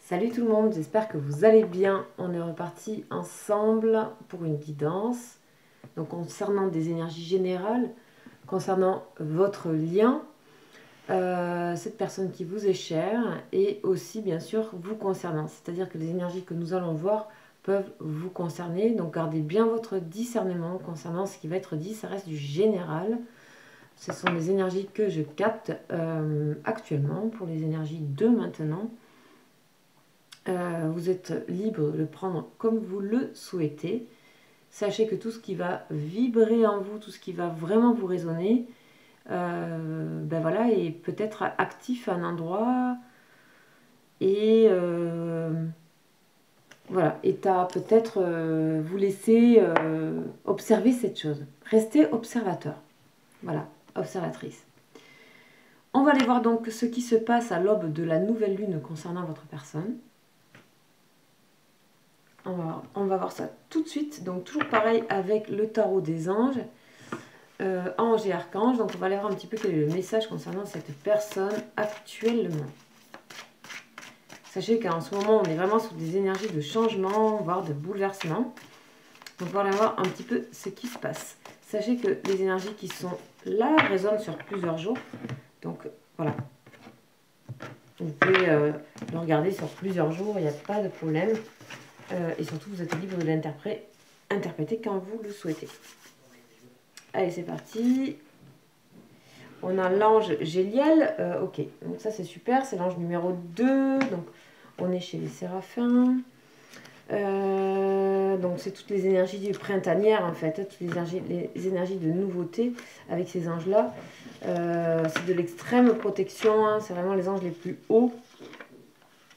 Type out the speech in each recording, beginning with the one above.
Salut tout le monde, j'espère que vous allez bien. On est reparti ensemble pour une guidance. Donc concernant des énergies générales, concernant votre lien, cette personne qui vous est chère et aussi bien sûr vous concernant. C'est-à-dire que les énergies que nous allons voir peuvent vous concerner. Donc gardez bien votre discernement concernant ce qui va être dit. Ça reste du général. Ce sont des énergies que je capte actuellement pour les énergies de maintenant. Vous êtes libre de le prendre comme vous le souhaitez. Sachez que tout ce qui va vibrer en vous, tout ce qui va vraiment vous résonner, ben voilà, est peut-être actif à un endroit et voilà, et à peut-être vous laisser observer cette chose. Restez observateur. Voilà, observatrice. On va aller voir donc ce qui se passe à l'aube de la nouvelle lune concernant votre personne. On va voir ça tout de suite. Donc toujours pareil avec le tarot des anges, anges et archanges. Donc on va aller voir un petit peu quel est le message concernant cette personne actuellement. Sachez qu'en ce moment on est vraiment sur des énergies de changement, voire de bouleversement. Donc on va aller voir un petit peu ce qui se passe. Sachez que les énergies qui sont là résonnent sur plusieurs jours. Donc voilà. Vous pouvez le regarder sur plusieurs jours, il n'y a pas de problème. Et surtout, vous êtes libre de l'interpréter quand vous le souhaitez. Allez, c'est parti. On a l'ange Géliel. Ok, donc ça c'est super. C'est l'ange numéro 2. Donc, on est chez les séraphins. Donc, c'est toutes les énergies printanières, en fait. Toutes les énergies de nouveauté avec ces anges-là. C'est de l'extrême protection. Hein, c'est vraiment les anges les plus hauts,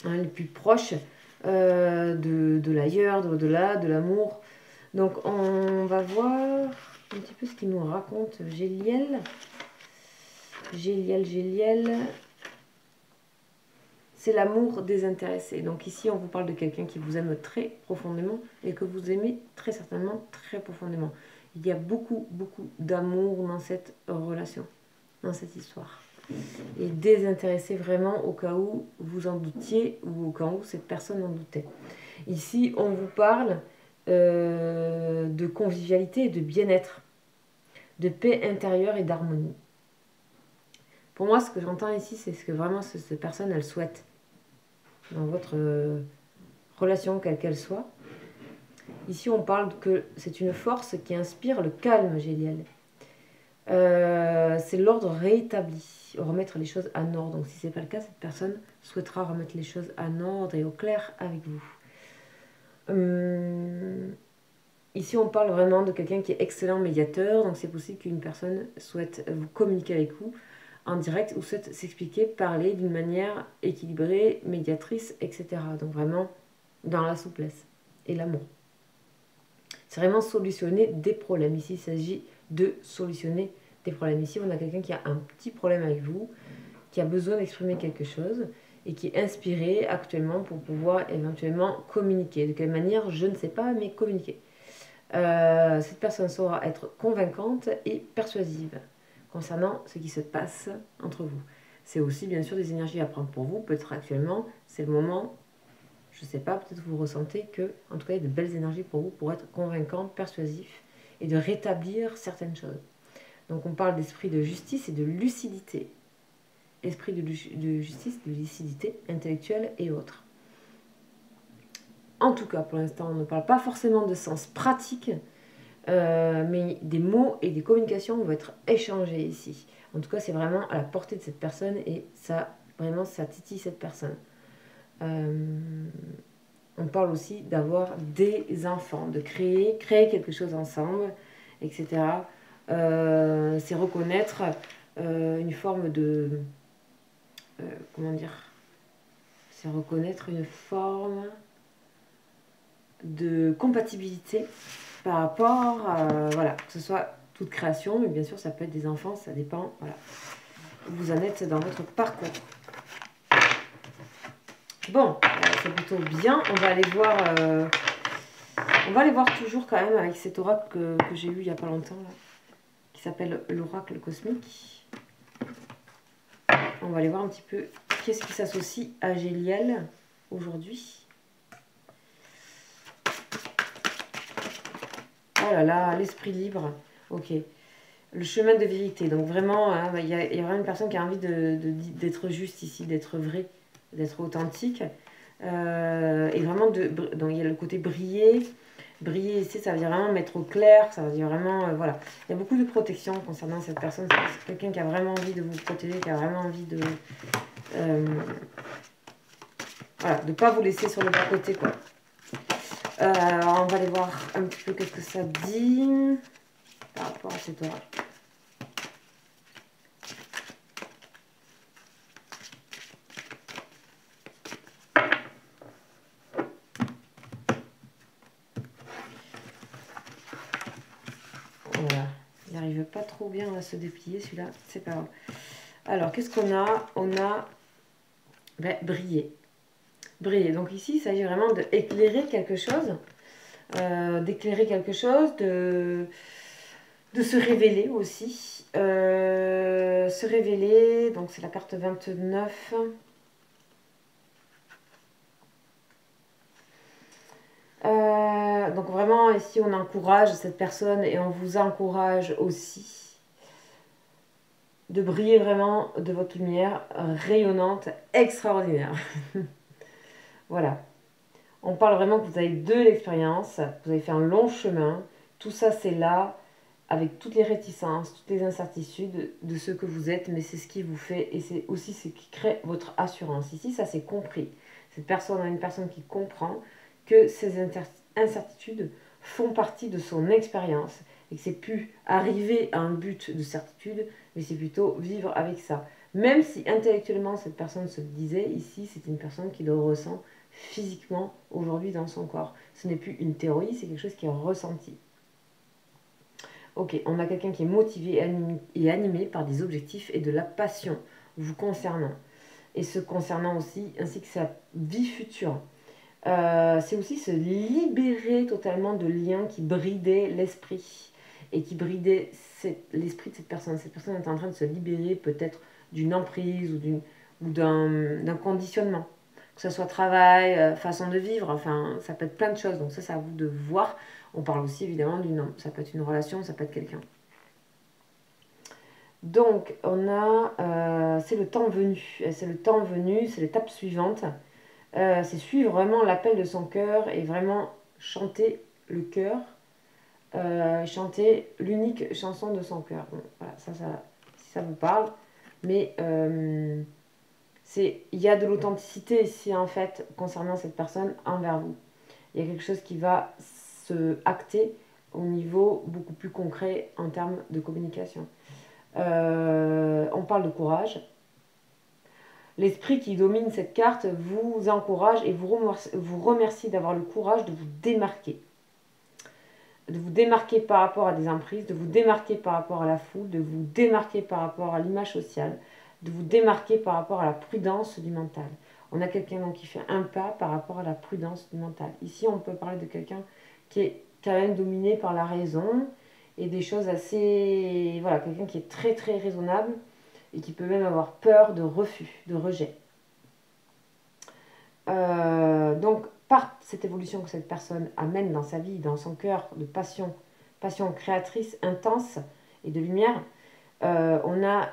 hein, les plus proches. De l'ailleurs, de l'au-delà, de l'amour. Donc on va voir un petit peu ce qu'il nous raconte Géliel. Géliel. C'est l'amour désintéressé. Donc ici on vous parle de quelqu'un qui vous aime très profondément et que vous aimez très certainement très profondément. Il y a beaucoup d'amour dans cette relation, dans cette histoire. Et désintéressé vraiment au cas où vous en doutiez ou au cas où cette personne en doutait. Ici, on vous parle de convivialité et de bien-être, de paix intérieure et d'harmonie. Pour moi, ce que j'entends ici, c'est ce que vraiment cette personne, elle souhaite dans votre relation, quelle qu'elle soit. Ici, on parle que c'est une force qui inspire le calme, Géliel. C'est l'ordre rétabli, remettre les choses en ordre. Donc si ce n'est pas le cas, cette personne souhaitera remettre les choses en ordre et au clair avec vous. Ici on parle vraiment de quelqu'un qui est excellent médiateur, donc c'est possible qu'une personne souhaite vous communiquer avec vous en direct ou souhaite s'expliquer, parler d'une manière équilibrée, médiatrice, etc. Donc vraiment dans la souplesse et l'amour. C'est vraiment solutionner des problèmes. Ici il s'agit de solutionner des problèmes. Ici, on a quelqu'un qui a un petit problème avec vous, qui a besoin d'exprimer quelque chose et qui est inspiré actuellement pour pouvoir éventuellement communiquer. De quelle manière, je ne sais pas, mais communiquer. Cette personne saura être convaincante et persuasive concernant ce qui se passe entre vous. C'est aussi bien sûr des énergies à prendre pour vous. Peut-être actuellement, c'est le moment, je ne sais pas, peut-être vous ressentez que, en tout cas, il y a de belles énergies pour vous pour être convaincant, persuasif et de rétablir certaines choses. Donc on parle d'esprit de justice et de lucidité. Esprit de justice, de lucidité intellectuelle et autres. En tout cas, pour l'instant, on ne parle pas forcément de sens pratique, mais des mots et des communications vont être échangés ici. En tout cas, c'est vraiment à la portée de cette personne et ça, vraiment, ça titille cette personne. On parle aussi d'avoir des enfants, de créer quelque chose ensemble, etc. C'est reconnaître une forme de... comment dire? C'est reconnaître une forme de compatibilité par rapport à... Voilà, que ce soit toute création, mais bien sûr, ça peut être des enfants, ça dépend, voilà, où vous en êtes dans votre parcours. Bon, c'est plutôt bien. On va aller voir toujours quand même avec cet oracle que j'ai eu il n'y a pas longtemps, là, qui s'appelle l'oracle cosmique. On va aller voir un petit peu qu'est-ce qui s'associe à Géliel. aujourd'hui. Oh là là, l'esprit libre. Ok. Le chemin de vérité. Donc vraiment, hein, il y a vraiment une personne qui a envie d'être juste ici, d'être vrai, d'être authentique. Et vraiment, donc il y a le côté briller. Briller ici, ça veut dire vraiment mettre au clair, ça veut dire vraiment, voilà. Il y a beaucoup de protection concernant cette personne. C'est quelqu'un qui a vraiment envie de vous protéger, qui a vraiment envie de... voilà, de ne pas vous laisser sur le bas-côté, quoi. Alors, on va aller voir un petit peu qu'est-ce que ça dit par rapport à cet orage. Voilà, il n'arrive pas trop bien à se déplier celui-là, c'est pas grave. Alors, qu'est-ce qu'on a? On a briller. Briller. Donc ici, il s'agit vraiment d'éclairer quelque chose, de se révéler aussi. Se révéler, donc c'est la carte 29. Donc vraiment, ici, on encourage cette personne et on vous encourage aussi de briller vraiment de votre lumière rayonnante, extraordinaire. Voilà. On parle vraiment que vous avez de l'expérience, vous avez fait un long chemin. Tout ça, c'est là, avec toutes les réticences, toutes les incertitudes de ce que vous êtes, mais c'est ce qui vous fait, et c'est aussi ce qui crée votre assurance. Ici, ça c'est compris. Cette personne a une personne qui comprend que ces incertitudes font partie de son expérience, et que c'est plus arriver à un but de certitude, mais c'est plutôt vivre avec ça. Même si intellectuellement cette personne se le disait, ici c'est une personne qui le ressent physiquement aujourd'hui dans son corps. Ce n'est plus une théorie, c'est quelque chose qui est ressenti. Ok, on a quelqu'un qui est motivé et animé par des objectifs et de la passion vous concernant. Et se concernant aussi, ainsi que sa vie future. C'est aussi se libérer totalement de liens qui bridaient l'esprit et qui bridaient l'esprit de cette personne. Cette personne est en train de se libérer peut-être d'une emprise ou d'un conditionnement. Que ce soit travail, façon de vivre, enfin, ça peut être plein de choses. Donc ça, c'est à vous de voir. On parle aussi évidemment d'une homme. Ça peut être une relation, ça peut être quelqu'un. Donc, on a, c'est le temps venu. C'est le temps venu, c'est l'étape suivante. C'est suivre vraiment l'appel de son cœur et vraiment chanter le cœur, chanter l'unique chanson de son cœur. Bon, voilà, si ça vous parle. Mais il y a de l'authenticité ici, en fait, concernant cette personne envers vous. Il y a quelque chose qui va se acter au niveau beaucoup plus concret en termes de communication. On parle de courage. L'esprit qui domine cette carte vous encourage et vous remercie d'avoir le courage de vous démarquer. De vous démarquer par rapport à des emprises, de vous démarquer par rapport à la foule, de vous démarquer par rapport à l'image sociale, de vous démarquer par rapport à la prudence du mental. On a quelqu'un donc qui fait un pas par rapport à la prudence du mental. Ici, on peut parler de quelqu'un qui est quand même dominé par la raison et des choses assez... Voilà, quelqu'un qui est très très raisonnable et qui peut même avoir peur de refus, de rejet. Donc, par cette évolution que cette personne amène dans sa vie, dans son cœur, de passion créatrice intense et de lumière, on a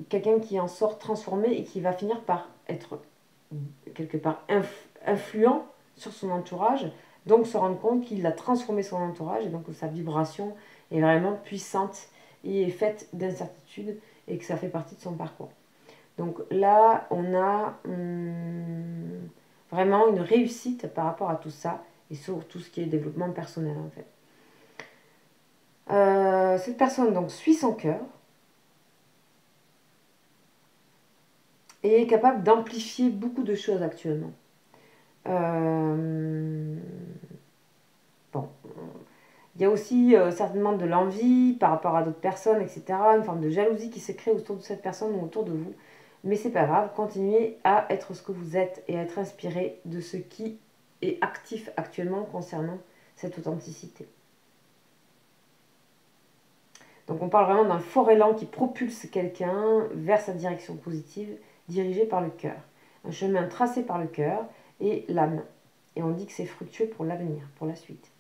quelqu'un qui en sort transformé et qui va finir par être quelque part influent sur son entourage, donc se rendre compte qu'il a transformé son entourage et donc que sa vibration est vraiment puissante et est faite d'incertitudes et que ça fait partie de son parcours. Donc là, on a vraiment une réussite par rapport à tout ça et sur tout ce qui est développement personnel en fait. Cette personne donc suit son cœur et est capable d'amplifier beaucoup de choses actuellement. Bon, il y a aussi certainement de l'envie par rapport à d'autres personnes, etc. Une forme de jalousie qui se crée autour de cette personne ou autour de vous. Mais c'est pas grave, continuez à être ce que vous êtes et à être inspiré de ce qui est actif actuellement concernant cette authenticité. Donc on parle vraiment d'un fort élan qui propulse quelqu'un vers sa direction positive, dirigé par le cœur. Un chemin tracé par le cœur et l'âme. Et on dit que c'est fructueux pour l'avenir, pour la suite.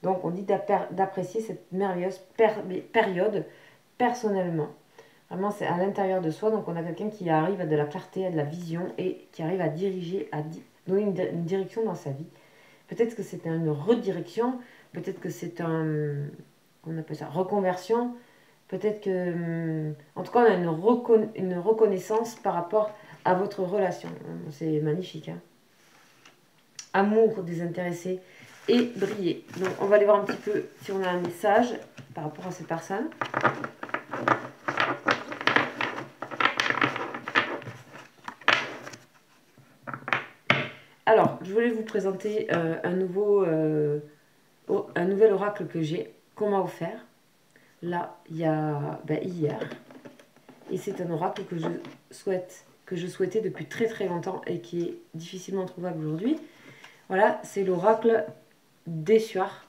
Donc on dit d'apprécier cette merveilleuse période personnellement. Vraiment, c'est à l'intérieur de soi. Donc on a quelqu'un qui arrive à de la clarté, à de la vision et qui arrive à diriger, à donner une direction dans sa vie. Peut-être que c'est une redirection, peut-être que c'est on appelle ça, reconversion. Peut-être que, en tout cas, on a une reconnaissance par rapport à votre relation. C'est magnifique. Hein. Amour désintéressé et briller. Donc, on va aller voir un petit peu si on a un message par rapport à cette personne. Alors, je voulais vous présenter un nouvel oracle que j'ai, qu'on m'a offert. Là, il y a hier. Et c'est un oracle que je souhaitais depuis très très longtemps et qui est difficilement trouvable aujourd'hui. Voilà, c'est l'oracle d'Essuar.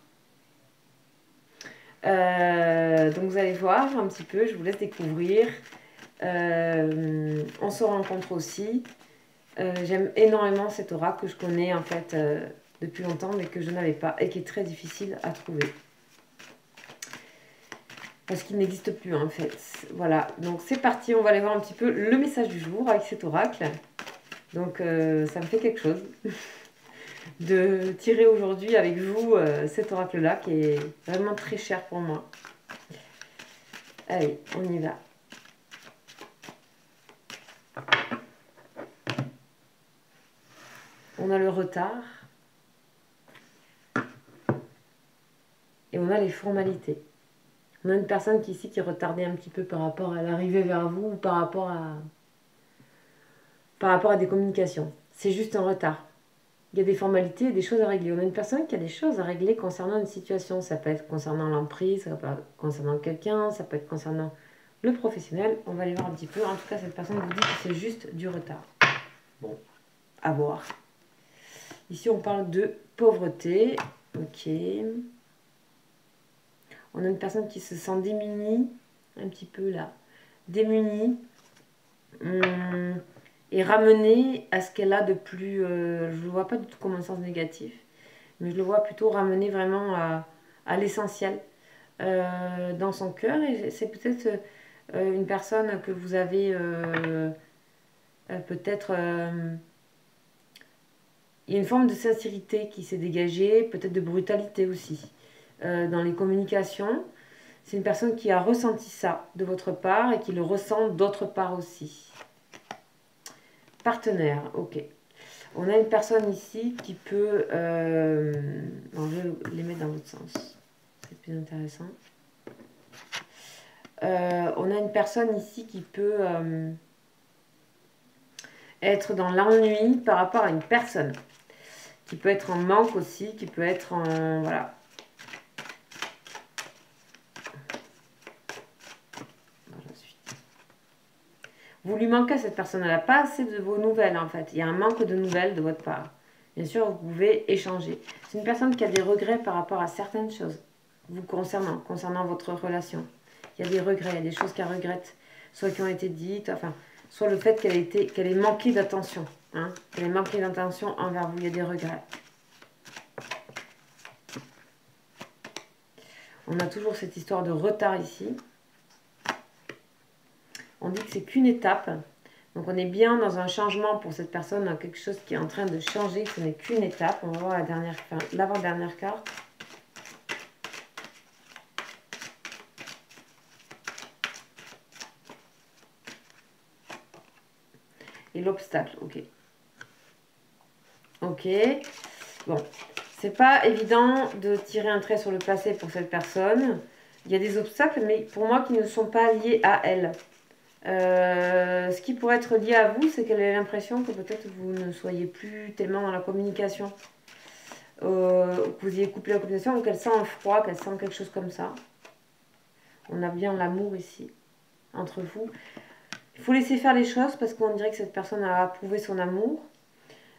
Donc vous allez voir un petit peu, je vous laisse découvrir. On se rencontre aussi. J'aime énormément cet oracle que je connais en fait depuis longtemps mais que je n'avais pas et qui est très difficile à trouver. Parce qu'il n'existe plus en fait. Voilà, donc c'est parti, on va aller voir un petit peu le message du jour avec cet oracle. Donc ça me fait quelque chose de tirer aujourd'hui avec vous cet oracle-là qui est vraiment très cher pour moi. Allez, on y va. On a le retard. Et on a les formalités. On a une personne ici qui est retardée un petit peu par rapport à l'arrivée vers vous ou par rapport à des communications. C'est juste un retard. Il y a des formalités et des choses à régler. On a une personne qui a des choses à régler concernant une situation. Ça peut être concernant l'emprise, ça peut être concernant quelqu'un, ça peut être concernant le professionnel. On va aller voir un petit peu. En tout cas, cette personne vous dit que c'est juste du retard. Bon, à voir. Ici, on parle de pauvreté. Ok. On a une personne qui se sent démunie, un petit peu là, démunie, et ramenée à ce qu'elle a de plus... je ne le vois pas du tout comme un sens négatif, mais je le vois plutôt ramener vraiment à l'essentiel dans son cœur. Et c'est peut-être une personne que vous avez peut-être... il y a une forme de sincérité qui s'est dégagée, peut-être de brutalité aussi. Dans les communications, c'est une personne qui a ressenti ça de votre part et qui le ressent d'autre part aussi. Partenaire, ok. On a une personne ici qui peut... je vais les mettre dans l'autre sens. C'est plus intéressant. On a une personne ici qui peut être dans l'ennui par rapport à une personne. Qui peut être en manque aussi, qui peut être en... Voilà. Vous lui manquez à cette personne, elle n'a pas assez de vos nouvelles en fait. Il y a un manque de nouvelles de votre part. Bien sûr, vous pouvez échanger. C'est une personne qui a des regrets par rapport à certaines choses vous concernant votre relation. Il y a des regrets, il y a des choses qu'elle regrette, soit qui ont été dites, enfin, soit le fait qu'elle ait manqué d'attention. Hein, qu'elle ait manqué d'attention envers vous, il y a des regrets. On a toujours cette histoire de retard ici. On dit que c'est qu'une étape. Donc on est bien dans un changement pour cette personne, dans quelque chose qui est en train de changer. Ce n'est qu'une étape. On va voir l'avant-dernière carte. Et l'obstacle, ok. Ok. Bon, c'est pas évident de tirer un trait sur le passé pour cette personne. Il y a des obstacles, mais pour moi qui ne sont pas liés à elle. Ce qui pourrait être lié à vous, c'est qu'elle a l'impression que peut-être vous ne soyez plus tellement dans la communication. Que vous ayez coupé la communication ou qu'elle sent un froid, qu'elle sent quelque chose comme ça. On a bien l'amour ici, entre vous. Il faut laisser faire les choses parce qu'on dirait que cette personne a approuvé son amour.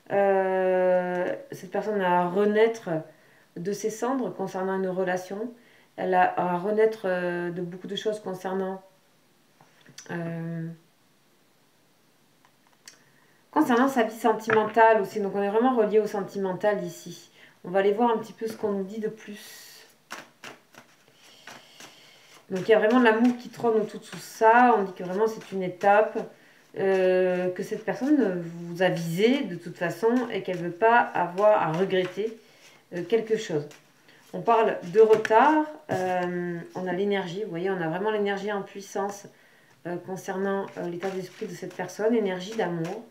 Cette personne a à renaître de ses cendres concernant une relation. Elle a à renaître de beaucoup de choses concernant Concernant sa vie sentimentale aussi, donc on est vraiment relié au sentimental ici. On va aller voir un petit peu ce qu'on nous dit de plus. Donc il y a vraiment de l'amour qui trône autour de tout ça. On dit que vraiment c'est une étape, que cette personne vous a visé de toute façon et qu'elle ne veut pas avoir à regretter quelque chose. On parle de retard, on a l'énergie, vous voyez, on a vraiment l'énergie en puissance concernant l'état d'esprit de cette personne, énergie d'amour.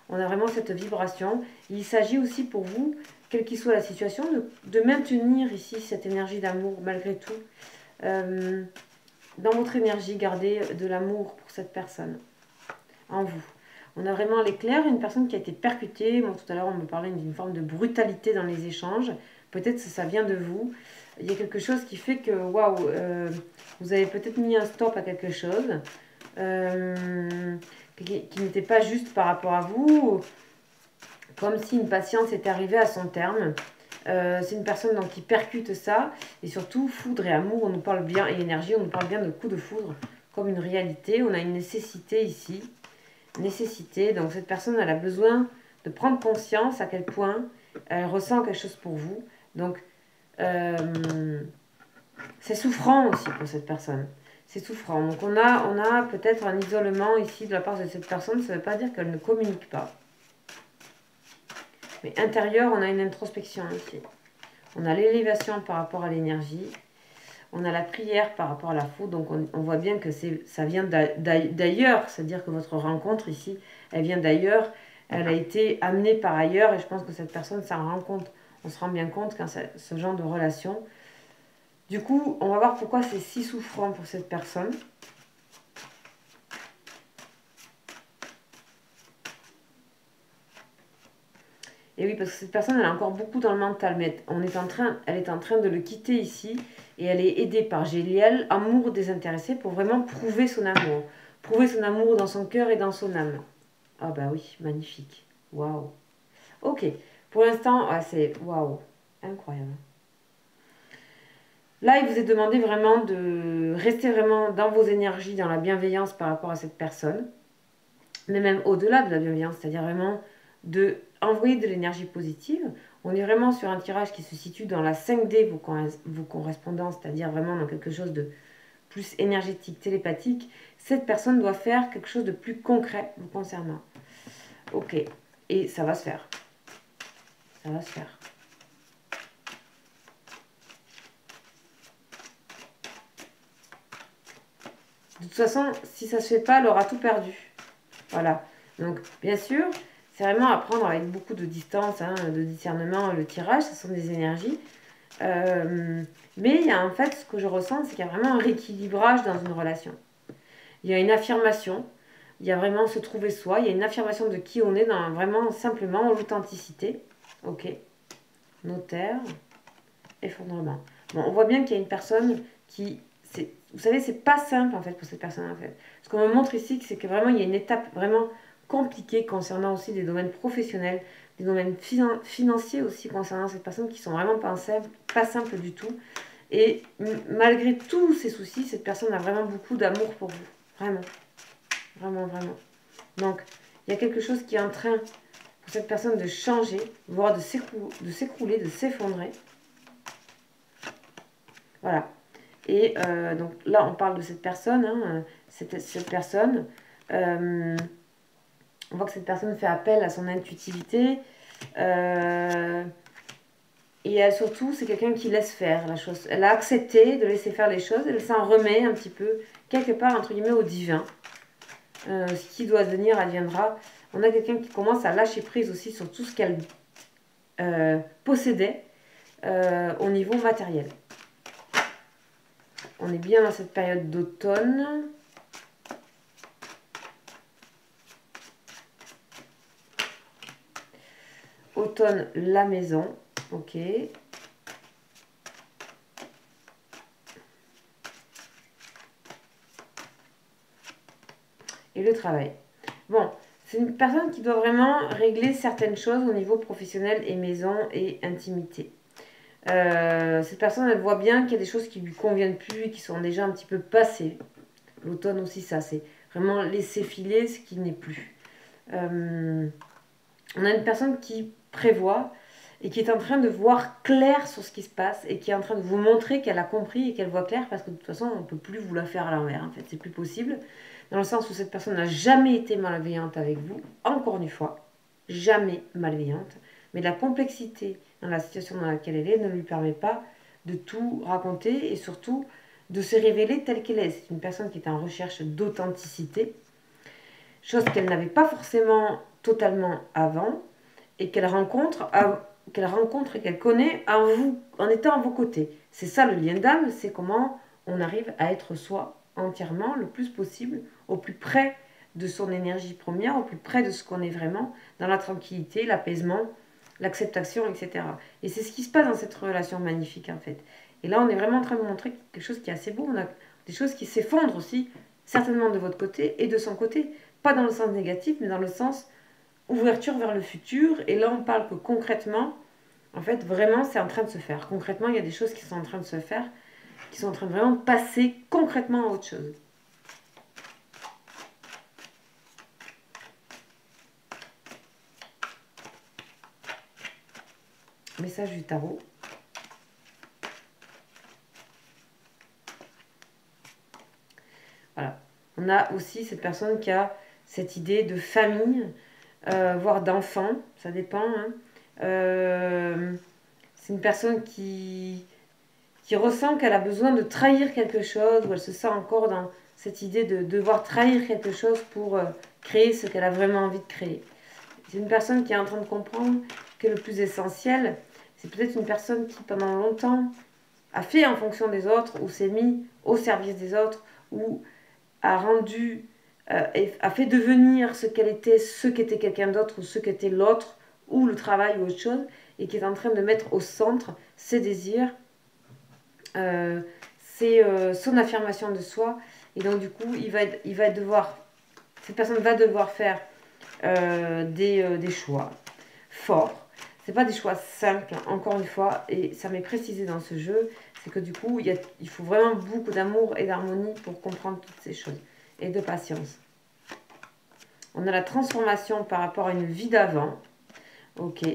On a vraiment cette vibration. Il s'agit aussi pour vous, quelle qu'il soit la situation, de maintenir ici cette énergie d'amour malgré tout. Dans votre énergie, gardez de l'amour pour cette personne, en vous. On a vraiment l'éclair, une personne qui a été percutée. Moi, tout à l'heure, on me parlait d'une forme de brutalité dans les échanges. Peut-être que ça vient de vous. Il y a quelque chose qui fait que, waouh, vous avez peut-être mis un stop à quelque chose qui n'était pas juste par rapport à vous, comme si une patience était arrivée à son terme. C'est une personne donc, qui percute ça, et surtout foudre et amour, on nous parle bien, et énergie, on nous parle bien de coup de foudre, comme une réalité. On a une nécessité ici, nécessité, donc cette personne elle a besoin de prendre conscience à quel point elle ressent quelque chose pour vous, donc c'est souffrant aussi pour cette personne. C'est souffrant. Donc on a peut-être un isolement ici de la part de cette personne. Ça ne veut pas dire qu'elle ne communique pas. Mais intérieur, on a une introspection ici. On a l'élévation par rapport à l'énergie. On a la prière par rapport à la faute. Donc on voit bien que ça vient d'ailleurs. C'est-à-dire que votre rencontre ici, elle vient d'ailleurs. Elle a été amenée par ailleurs. Et je pense que cette personne s'en rend compte. On se rend bien compte quand ce genre de relation. Du coup, on va voir pourquoi c'est si souffrant pour cette personne. Et oui, parce que cette personne, elle a encore beaucoup dans le mental, mais elle est en train de le quitter ici, et elle est aidée par Géliel, amour désintéressé, pour vraiment prouver son amour. Prouver son amour dans son cœur et dans son âme. Ah bah oui, magnifique. Waouh. Ok, pour l'instant, c'est waouh, incroyable. Là, il vous est demandé vraiment de rester vraiment dans vos énergies, dans la bienveillance par rapport à cette personne, mais même au-delà de la bienveillance, c'est-à-dire vraiment de envoyer de l'énergie positive. On est vraiment sur un tirage qui se situe dans la 5D, vos correspondants, c'est-à-dire vraiment dans quelque chose de plus énergétique, télépathique. Cette personne doit faire quelque chose de plus concret vous concernant. Ok, et ça va se faire. Ça va se faire. De toute façon, si ça ne se fait pas, elle aura tout perdu. Voilà. Donc, bien sûr, c'est vraiment à prendre avec beaucoup de distance, de discernement, le tirage, ce sont des énergies. Mais il y a en fait, ce que je ressens, c'est qu'il y a vraiment un rééquilibrage dans une relation. Il y a une affirmation, il y a vraiment se trouver soi, il y a une affirmation de qui on est, dans vraiment simplement l'authenticité. Ok. Notaire, effondrement. Bon, on voit bien qu'il y a une personne qui... Vous savez, c'est pas simple en fait pour cette personne en fait. Ce qu'on me montre ici, c'est que vraiment il y a une étape vraiment compliquée concernant aussi des domaines professionnels, des domaines financiers aussi concernant cette personne qui sont vraiment pas simples du tout. Et malgré tous ces soucis, cette personne a vraiment beaucoup d'amour pour vous. Vraiment. Vraiment, vraiment. Donc, il y a quelque chose qui est en train pour cette personne de changer, voire de s'écrouler, de s'effondrer. Voilà. Et donc là, on parle de cette personne, cette personne. On voit que cette personne fait appel à son intuitivité. Et surtout, c'est quelqu'un qui laisse faire la chose. Elle a accepté de laisser faire les choses. Elle s'en remet un petit peu, quelque part, entre guillemets, au divin. Ce qui doit devenir adviendra. On a quelqu'un qui commence à lâcher prise aussi sur tout ce qu'elle possédait au niveau matériel. On est bien dans cette période d'automne. Automne, la maison. Ok. Et le travail. Bon, c'est une personne qui doit vraiment régler certaines choses au niveau professionnel et maison et intimité. Cette personne, elle voit bien qu'il y a des choses qui lui conviennent plus et qui sont déjà un petit peu passées. L'automne aussi, ça, c'est vraiment laisser filer ce qui n'est plus. On a une personne qui prévoit et qui est en train de voir clair sur ce qui se passe et qui est en train de vous montrer qu'elle a compris et qu'elle voit clair parce que de toute façon, on ne peut plus vous la faire à l'envers. En fait, c'est plus possible. Dans le sens où cette personne n'a jamais été malveillante avec vous, encore une fois, jamais malveillante. Mais la complexité dans la situation dans laquelle elle est ne lui permet pas de tout raconter et surtout de se révéler telle qu'elle est. C'est une personne qui est en recherche d'authenticité, chose qu'elle n'avait pas forcément totalement avant et qu'elle rencontre et qu'elle connaît en étant à vos côtés. C'est ça le lien d'âme, c'est comment on arrive à être soi entièrement, le plus possible, au plus près de son énergie première, au plus près de ce qu'on est vraiment, dans la tranquillité, l'apaisement, l'acceptation, etc. Et c'est ce qui se passe dans cette relation magnifique, en fait. Et là, on est vraiment en train de montrer quelque chose qui est assez beau. On a des choses qui s'effondrent aussi, certainement de votre côté et de son côté. Pas dans le sens négatif, mais dans le sens ouverture vers le futur. Et là, on parle que concrètement, en fait, vraiment, c'est en train de se faire. Concrètement, il y a des choses qui sont en train de se faire, qui sont en train de vraiment passer concrètement à autre chose. Message du tarot. Voilà. On a aussi cette personne qui a cette idée de famille, voire d'enfant, ça dépend. Hein. C'est une personne qui ressent qu'elle a besoin de trahir quelque chose, ou elle se sent encore dans cette idée de devoir trahir quelque chose pour créer ce qu'elle a vraiment envie de créer. C'est une personne qui est en train de comprendre que le plus essentiel, c'est peut-être une personne qui pendant longtemps a fait en fonction des autres, ou s'est mis au service des autres, ou a rendu, a fait devenir ce qu'était quelqu'un d'autre, ou ce qu'était l'autre, ou le travail, ou autre chose, et qui est en train de mettre au centre ses désirs, c'est son affirmation de soi. Et donc du coup, cette personne va devoir faire des choix forts. C'est pas des choix simples, encore une fois, et ça m'est précisé dans ce jeu, c'est que du coup, il faut vraiment beaucoup d'amour et d'harmonie pour comprendre toutes ces choses, et de patience. On a la transformation par rapport à une vie d'avant. Ok.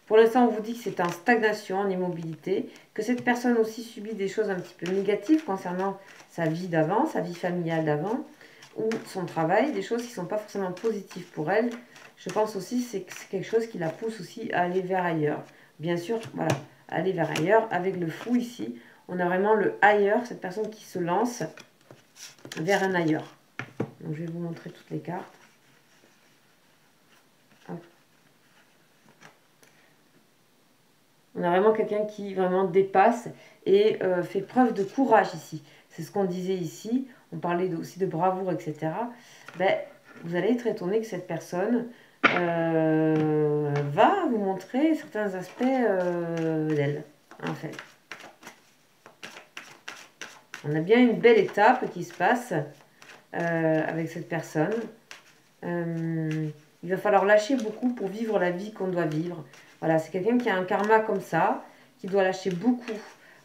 Pour l'instant, on vous dit que c'est en stagnation, en immobilité, que cette personne aussi subit des choses un petit peu négatives concernant sa vie d'avant, sa vie familiale d'avant, ou son travail, des choses qui ne sont pas forcément positives pour elle. Je pense aussi que c'est quelque chose qui la pousse aussi à aller vers ailleurs. Bien sûr, voilà, aller vers ailleurs. Avec le fou ici, on a vraiment le ailleurs, cette personne qui se lance vers un ailleurs. Donc, je vais vous montrer toutes les cartes. On a vraiment quelqu'un qui vraiment dépasse et fait preuve de courage ici. C'est ce qu'on disait ici. On parlait aussi de bravoure, etc. Ben, vous allez être étonné que cette personne va vous montrer certains aspects d'elle, en fait. On a bien une belle étape qui se passe avec cette personne. Il va falloir lâcher beaucoup pour vivre la vie qu'on doit vivre. Voilà, c'est quelqu'un qui a un karma comme ça, qui doit lâcher beaucoup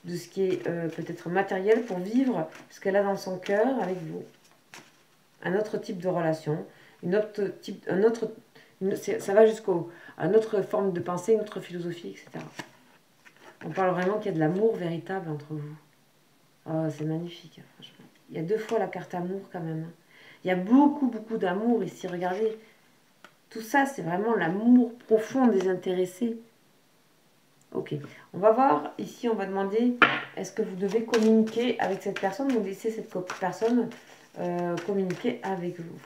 de ce qui est peut-être matériel pour vivre ce qu'elle a dans son cœur avec vous. Un autre type de relation, ça va jusqu'à une autre forme de pensée, une autre philosophie, etc. On parle vraiment qu'il y a de l'amour véritable entre vous. Oh, c'est magnifique, franchement. Il y a 2 fois la carte amour quand même. Il y a beaucoup, beaucoup d'amour ici. Regardez, tout ça, c'est vraiment l'amour profond désintéressé. Ok, on va voir, ici on va demander, est-ce que vous devez communiquer avec cette personne ou laisser cette personne communiquer avec vous.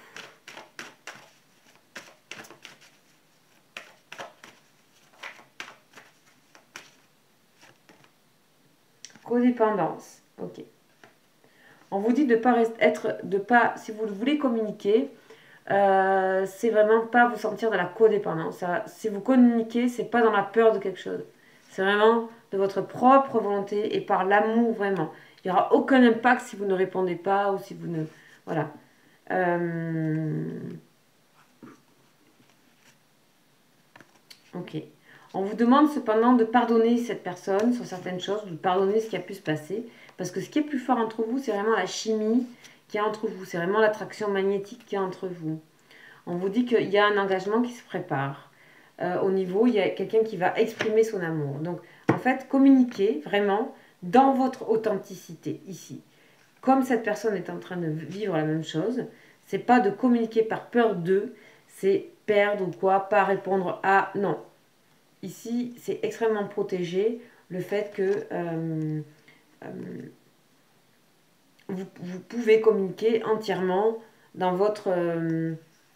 Codépendance, ok. On vous dit de pas, si vous voulez communiquer, c'est vraiment pas vous sentir dans la codépendance. Si vous communiquez, c'est pas dans la peur de quelque chose. C'est vraiment de votre propre volonté et par l'amour vraiment. Il n'y aura aucun impact si vous ne répondez pas ou si vous ne... Voilà. Ok. On vous demande cependant de pardonner cette personne sur certaines choses, de pardonner ce qui a pu se passer. Parce que ce qui est plus fort entre vous, c'est vraiment la chimie qui est entre vous. C'est vraiment l'attraction magnétique qui est entre vous. On vous dit qu'il y a un engagement qui se prépare. au niveau, il y a quelqu'un qui va exprimer son amour. Donc, en fait, communiquez vraiment dans votre authenticité ici. Comme cette personne est en train de vivre la même chose, c'est pas de communiquer par peur d'eux, c'est perdre ou quoi, pas répondre à... Non. Ici, c'est extrêmement protégé le fait que vous pouvez communiquer entièrement dans votre...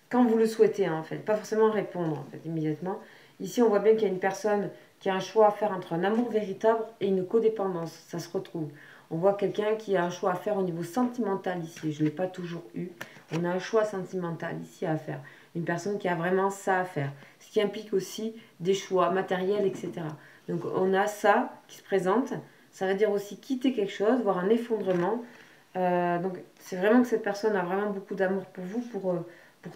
quand vous le souhaitez, hein, en fait. Pas forcément répondre, en fait, immédiatement. Ici, on voit bien qu'il y a une personne qui a un choix à faire entre un amour véritable et une codépendance. Ça se retrouve. On voit quelqu'un qui a un choix à faire au niveau sentimental ici. Je ne l'ai pas toujours eu. On a un choix sentimental ici à faire. Une personne qui a vraiment ça à faire. Ce qui implique aussi des choix matériels, etc. Donc on a ça qui se présente. Ça veut dire aussi quitter quelque chose, voire un effondrement. Donc c'est vraiment que cette personne a vraiment beaucoup d'amour pour vous, pour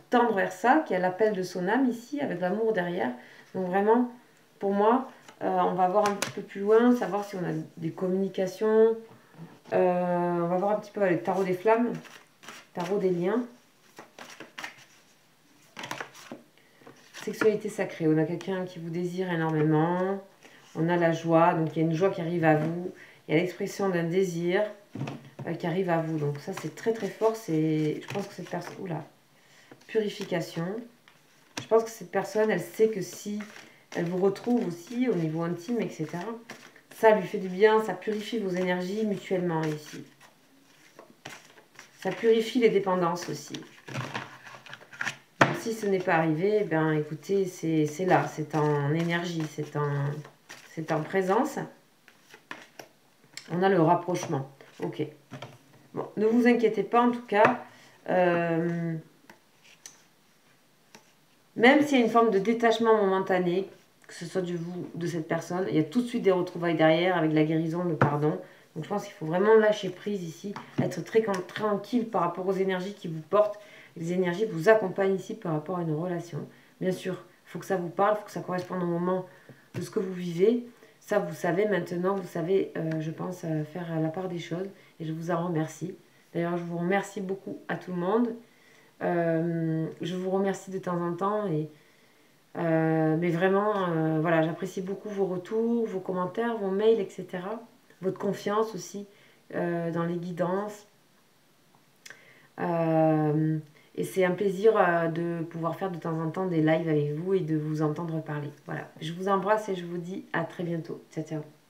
tendre vers ça, qui a l'appel de son âme ici, avec l'amour derrière. Donc vraiment, pour moi, on va voir un petit peu plus loin, savoir si on a des communications. On va voir un petit peu avec le tarot des flammes, tarot des liens. Sexualité sacrée, on a quelqu'un qui vous désire énormément. On a la joie, donc il y a une joie qui arrive à vous. Il y a l'expression d'un désir qui arrive à vous. Donc ça, c'est très très fort. Je pense que cette personne... Oula, purification. Je pense que cette personne, elle sait que si elle vous retrouve aussi au niveau intime, etc., ça lui fait du bien, ça purifie vos énergies mutuellement ici. Ça purifie les dépendances aussi. Donc, si ce n'est pas arrivé, ben écoutez, c'est là, c'est en énergie, c'est en présence. On a le rapprochement. Ok. Bon, ne vous inquiétez pas en tout cas. Même s'il y a une forme de détachement momentané, que ce soit de cette personne, il y a tout de suite des retrouvailles derrière avec la guérison, le pardon. Donc je pense qu'il faut vraiment lâcher prise ici, être très tranquille par rapport aux énergies qui vous portent. Les énergies vous accompagnent ici par rapport à une relation. Bien sûr, il faut que ça vous parle, il faut que ça corresponde au moment de ce que vous vivez. Ça, vous savez maintenant, vous savez, je pense, faire la part des choses. Et je vous en remercie. D'ailleurs, je vous remercie beaucoup à tout le monde. Je vous remercie de temps en temps. Mais vraiment, voilà, j'apprécie beaucoup vos retours, vos commentaires, vos mails, etc. Votre confiance aussi dans les guidances. Et c'est un plaisir de pouvoir faire de temps en temps des lives avec vous et de vous entendre parler. Voilà, je vous embrasse et je vous dis à très bientôt. Ciao, ciao.